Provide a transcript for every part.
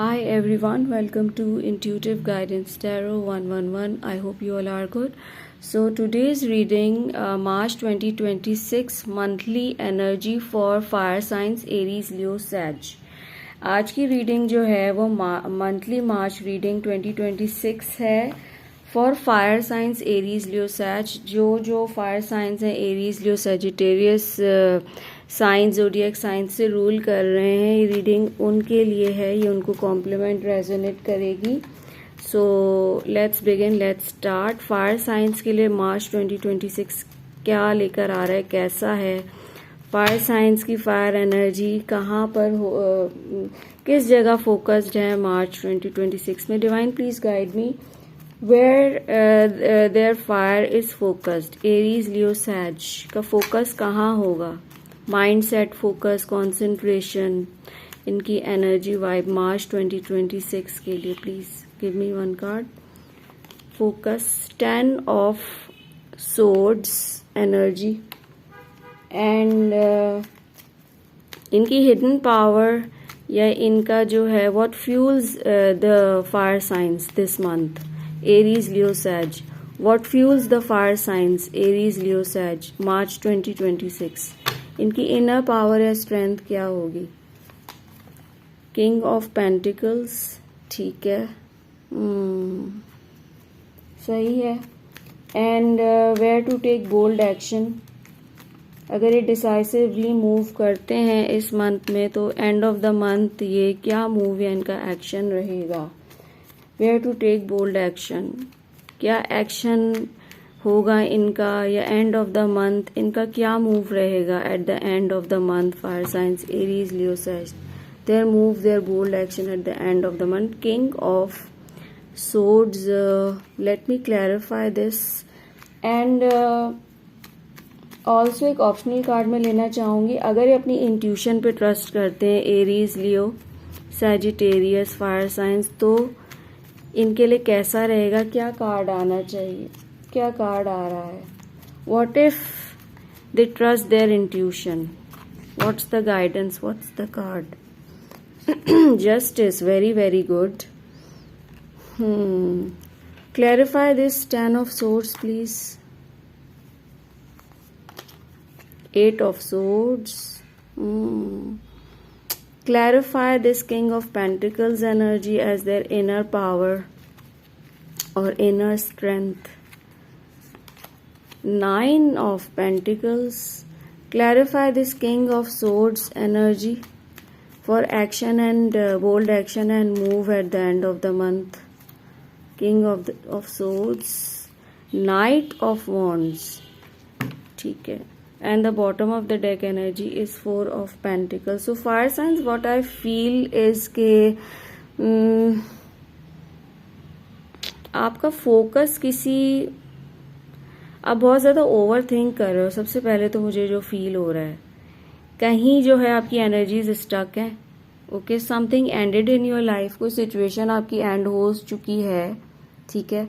Hi everyone, welcome to Intuitive Guidance Tarot 111. I hope you all are good. So today's reading, March 2026 monthly energy for fire signs Aries, Leo, Sag. आज की reading जो है वो monthly मार्च reading 2026 है for fire signs Aries Leo Sag. जो fire signs हैं Aries Leo Sagittarius signs zodiac signs से rule कर रहे हैं, ये रीडिंग उनके लिए है, ये उनको कॉम्प्लीमेंट रेजोनेट करेगी। So let's begin, let's start. Fire science के लिए मार्च 2026 क्या लेकर आ रहा है, कैसा है फायर साइंस की फायर एनर्जी, कहाँ पर किस जगह फोकस्ड है मार्च 2026 में। Divine please guide me where their fire is focused. Aries Leo Sag का फोकस कहाँ होगा, माइंड सेट फोकस, कॉन्सेंट्रेशन, इनकी एनर्जी वाइब मार्च 2026 के लिए। Please give me one card. Focus 10 of swords energy and इनकी hidden power या इनका जो है what fuels the fire signs this month Aries Leo Sag. What fuels the fire signs Aries Leo Sag March 2026। इनकी inner power या strength क्या होगी। King of pentacles, ठीक है, सही है। And where to take bold action, अगर ये डिसाइसिवली मूव करते हैं इस मंथ में तो एंड ऑफ द मंथ ये क्या मूव या इनका एक्शन रहेगा। Where to take bold action, क्या एक्शन होगा इनका या एंड ऑफ द मंथ इनका क्या मूव रहेगा at the end of the month. Fire signs Aries Leo Sag, their move, their bold action at the end of the month. King of swords, let me clarify this and also एक optional card में लेना चाहूँगी। अगर ये अपनी intuition पे trust करते हैं Aries Leo Sagittarius fire science, तो इनके लिए कैसा रहेगा, क्या कार्ड आना चाहिए, क्या कार्ड आ रहा है। What if they trust there intuition, what's the guidance, what's the card. Justice, very very good. Clarify this 10 of swords please. 8 of swords. Clarify this king of pentacles energy as their inner power or inner strength. 9 of pentacles. Clarify this king of swords energy for action and bold action and move at the end of the month. King of swords. Knight of wands, ठीक है। And the bottom of the deck energy is 4 of pentacles. So fire signs, what I feel is के आपका focus किसी, आप बहुत ज़्यादा over think कर रहे हो। सबसे पहले तो मुझे जो फील हो रहा है कहीं जो है आपकी एनर्जीज स्टक है। Okay, something ended in your life, कोई सिचुएशन आपकी एंड हो चुकी है, ठीक है,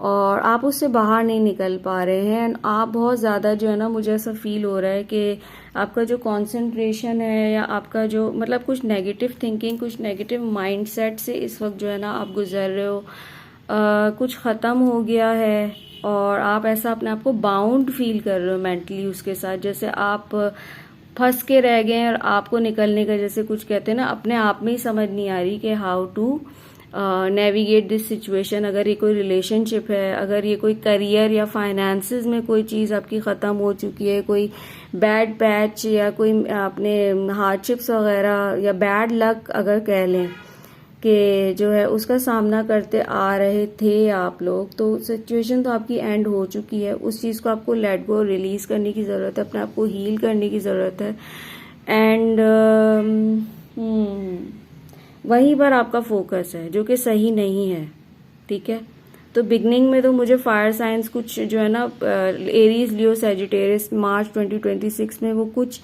और आप उससे बाहर नहीं निकल पा रहे हैं। एंड आप बहुत ज़्यादा जो है ना, मुझे ऐसा फील हो रहा है कि आपका जो कंसंट्रेशन है या आपका जो मतलब कुछ नेगेटिव थिंकिंग, कुछ नेगेटिव माइंडसेट से इस वक्त जो है ना आप गुजर रहे हो, कुछ ख़त्म हो गया है और आप ऐसा अपने आप को बाउंड फील कर रहे हो मेंटली उसके साथ, जैसे आप फंस के रह गए हैं और आपको निकलने का, जैसे कुछ कहते हैं ना, अपने आप में ही समझ नहीं आ रही कि how to navigate this situation. अगर ये कोई रिलेशनशिप है, अगर ये कोई करियर या फाइनेंसेस में कोई चीज़ आपकी ख़त्म हो चुकी है, कोई बैड पैच या कोई अपने हार्डशिप्स वगैरह या बैड लक अगर कह लें कि जो है उसका सामना करते आ रहे थे आप लोग, तो सिचुएशन तो आपकी एंड हो चुकी है। उस चीज़ को आपको लेट गो, रिलीज़ करने की ज़रूरत है, अपने आप को हील करने की ज़रूरत है। एंड वहीं पर आपका फोकस है जो कि सही नहीं है, ठीक है। तो बिगनिंग में तो मुझे फायर साइंस कुछ जो है ना एरीज लियो सैजिटेरियस मार्च 2026 में वो कुछ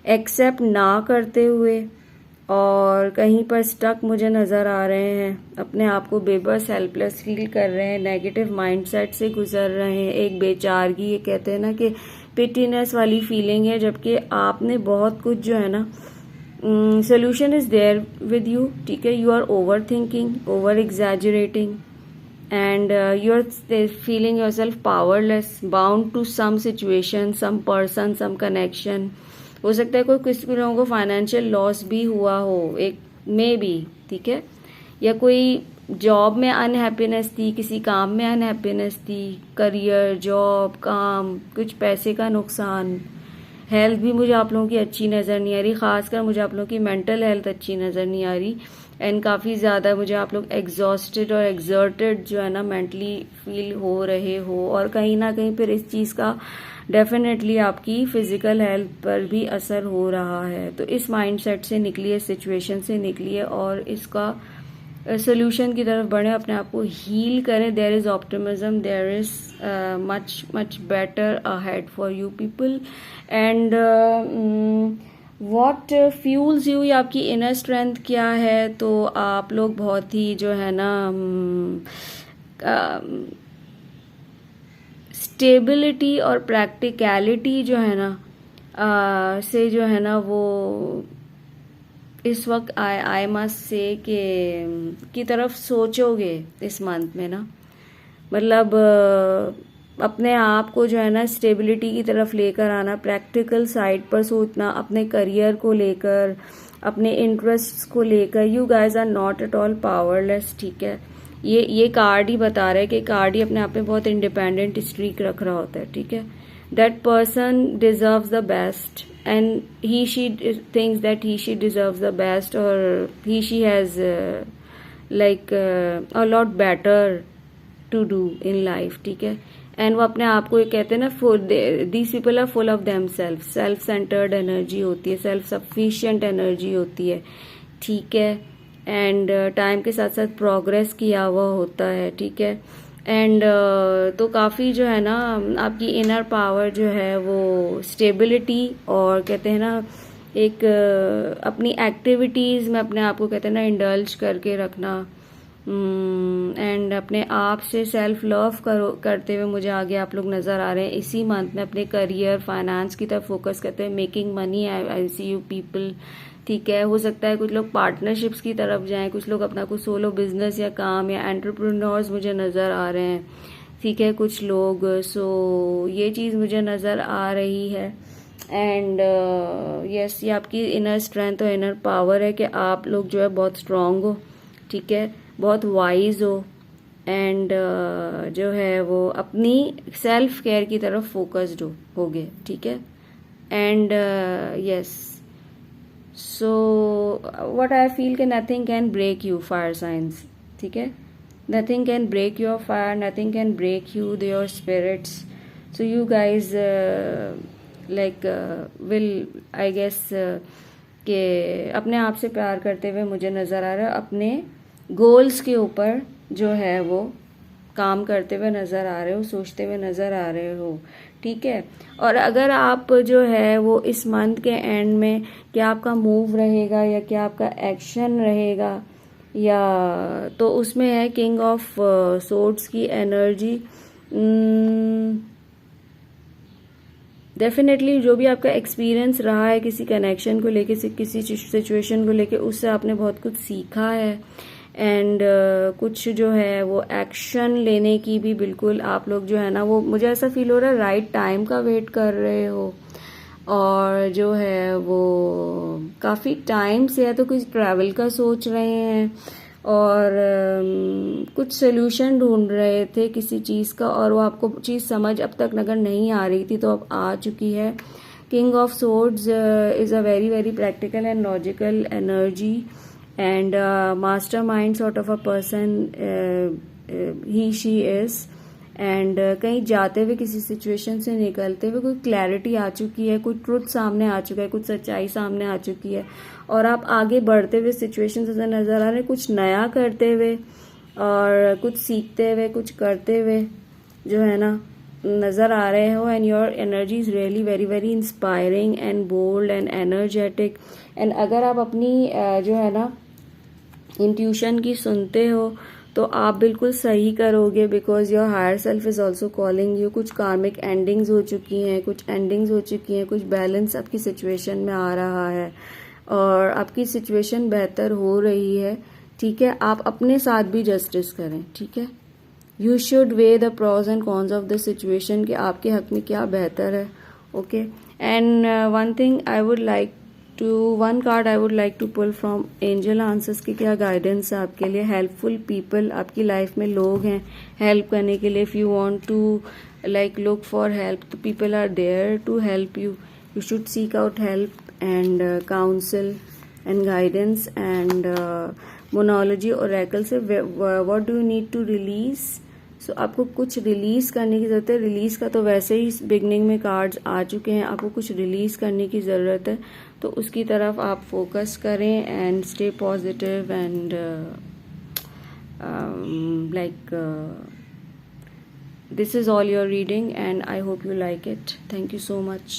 एक्सेप्ट ना करते हुए और कहीं पर स्टक मुझे नज़र आ रहे हैं, अपने आप को बेबस हेल्पलेस फील कर रहे हैं, नेगेटिव माइंडसेट से गुजर रहे हैं, एक बेचारगी, ये कहते हैं ना कि पिटीनेस वाली फीलिंग है, जबकि आपने बहुत कुछ जो है ना solution is there with you, ठीक है. You are overthinking, over exaggerating, and you're feeling yourself powerless, bound to some situation, some person, some connection. हो सकता है कोई किसी लोगों को फाइनेंशियल लॉस भी हुआ हो, एक मे बी, ठीक है, या कोई जॉब में अनहैप्पीनेस थी, किसी काम में अनहैप्पीनेस थी, करियर, जॉब, काम, कुछ पैसे का नुकसान. हेल्थ भी मुझे आप लोगों की अच्छी नज़र नहीं आ रही, खासकर मुझे आप लोगों की मेंटल हेल्थ अच्छी नज़र नहीं आ रही. एंड काफ़ी ज़्यादा मुझे आप लोग एग्जॉस्टेड और एग्जर्टेड जो है ना मेंटली फील हो रहे हो, और कहीं ना कहीं फिर इस चीज़ का डेफिनेटली आपकी फिजिकल हेल्थ पर भी असर हो रहा है. तो इस माइंडसेट से निकलिए, सिचुएशन से निकलिए और इसका सोल्यूशन की तरफ बढ़े, अपने आप को हील करें. There is optimism, there is much much better ahead for you people. And what fuels you, या आपकी इनर स्ट्रेंथ क्या है. तो आप लोग बहुत ही जो है ना स्टेबिलिटी और प्रैक्टिकलिटी जो है ना से जो है ना वो इस वक्त आई मस्ट से की तरफ सोचोगे इस मंथ में ना. मतलब अपने आप को जो है ना स्टेबिलिटी की तरफ लेकर आना, प्रैक्टिकल साइड पर सोचना, अपने करियर को लेकर, अपने इंटरेस्ट्स को लेकर. You guys are not at all powerless, ठीक है. ये कार्ड ही बता रहा है कि कार्ड ही अपने आप में बहुत इंडिपेंडेंट स्ट्रीक रख रहा होता है, ठीक है. That person deserves the best and she thinks that she deserves the best, or she has a lot better to do in life, ठीक है. एंड वो अपने आप को ये कहते हैं ना, these people are full of themselves, self centred energy होती है, सेल्फ सफिशिएंट एनर्जी होती है, ठीक है. एंड टाइम के साथ साथ प्रोग्रेस किया हुआ होता है, ठीक है. एंड तो काफ़ी जो है ना आपकी इनर पावर जो है वो स्टेबिलिटी, और कहते हैं ना एक अपनी एक्टिविटीज़ में अपने आप को कहते हैं ना इंडल्ज करके रखना. एंड अपने आप से सेल्फ लव करते हुए मुझे आगे आप लोग नज़र आ रहे हैं इसी मंथ में. अपने करियर, फाइनेंस की तरफ फोकस करते हैं, making money. I see you people, ठीक है. हो सकता है कुछ लोग पार्टनरशिप्स की तरफ जाएं, कुछ लोग अपना कुछ सोलो बिजनेस या काम या एंटरप्रेन्योर्स मुझे नज़र आ रहे हैं, ठीक है, कुछ लोग. सो ये चीज़ मुझे नज़र आ रही है. एंड यस, ये आपकी इनर स्ट्रेंथ और इनर पावर है कि आप लोग जो है बहुत स्ट्रांग हो, ठीक है, बहुत वाइज हो. एंड जो है वो अपनी सेल्फ केयर की तरफ फोकस्ड होगे, ठीक है. And yes, so what I feel कि nothing can break you fire signs, ठीक है. Nothing can break your fire, nothing can break you your spirits. So you guys like will I guess कि अपने आप से प्यार करते हुए मुझे नज़र आ रहा है, अपने गोल्स के ऊपर जो है वो काम करते हुए नज़र आ रहे हो, सोचते हुए नज़र आ रहे हो, ठीक है. और अगर आप जो है वो इस मंथ के एंड में क्या आपका मूव रहेगा या क्या आपका एक्शन रहेगा, या तो उसमें है किंग ऑफ सोर्ड्स की एनर्जी. डेफिनेटली जो भी आपका एक्सपीरियंस रहा है किसी कनेक्शन को लेके, किसी सिचुएशन को लेके, उससे आपने बहुत कुछ सीखा है. एंड कुछ जो है वो एक्शन लेने की भी बिल्कुल आप लोग जो है ना वो मुझे ऐसा फील हो रहा है राइट टाइम का वेट कर रहे हो. और जो है वो काफ़ी टाइम से है तो कुछ ट्रैवल का सोच रहे हैं, और कुछ सोल्यूशन ढूंढ रहे थे किसी चीज़ का, और वो आपको चीज़ समझ अब तक अगर नहीं आ रही थी तो अब आ चुकी है. King of swords is a very very practical and logical energy, and mastermind sort of a person he she is. And कहीं जाते हुए किसी सिचुएशन से निकलते हुए कोई क्लैरिटी आ चुकी है, कोई ट्रुथ सामने आ चुका है, कुछ सच्चाई सामने आ चुकी है, और आप आगे बढ़ते हुए सिचुएशन से नज़र आ रहे हैं, कुछ नया करते हुए और कुछ सीखते हुए, कुछ करते हुए जो है ना नज़र आ रहे हो. And your energy is really very very inspiring and bold and energetic. And अगर आप अपनी जो है ना इंट्यूशन की सुनते हो तो आप बिल्कुल सही करोगे, because your higher self is also calling you. कुछ कार्मिक एंडिंग्स हो चुकी हैं, कुछ एंडिंग्स हो चुकी हैं, कुछ बैलेंस आपकी सिचुएशन में आ रहा है, और आपकी सिचुएशन बेहतर हो रही है, ठीक है। आप अपने साथ भी जस्टिस करें, ठीक है। You should weigh the pros and cons of the situation कि आपके हक में क्या बेहतर है, okay. And one thing I would like to, one card I would like to pull from angel answers की क्या गाइडेंस है आपके लिए। हेल्पफुल पीपल, आपकी लाइफ में लोग हैं हेल्प करने के लिए। If you want to like look for help, the people are there to help you. You should seek out help and counsel and guidance and monology oracle से what do you need to release. So आपको कुछ release करने की ज़रूरत है। Release का तो वैसे ही बिगनिंग में कार्ड्स आ चुके हैं, आपको कुछ रिलीज करने की ज़रूरत है, तो उसकी तरफ आप फोकस करें and stay positive and like this is all your reading and I hope you like it. Thank you so much.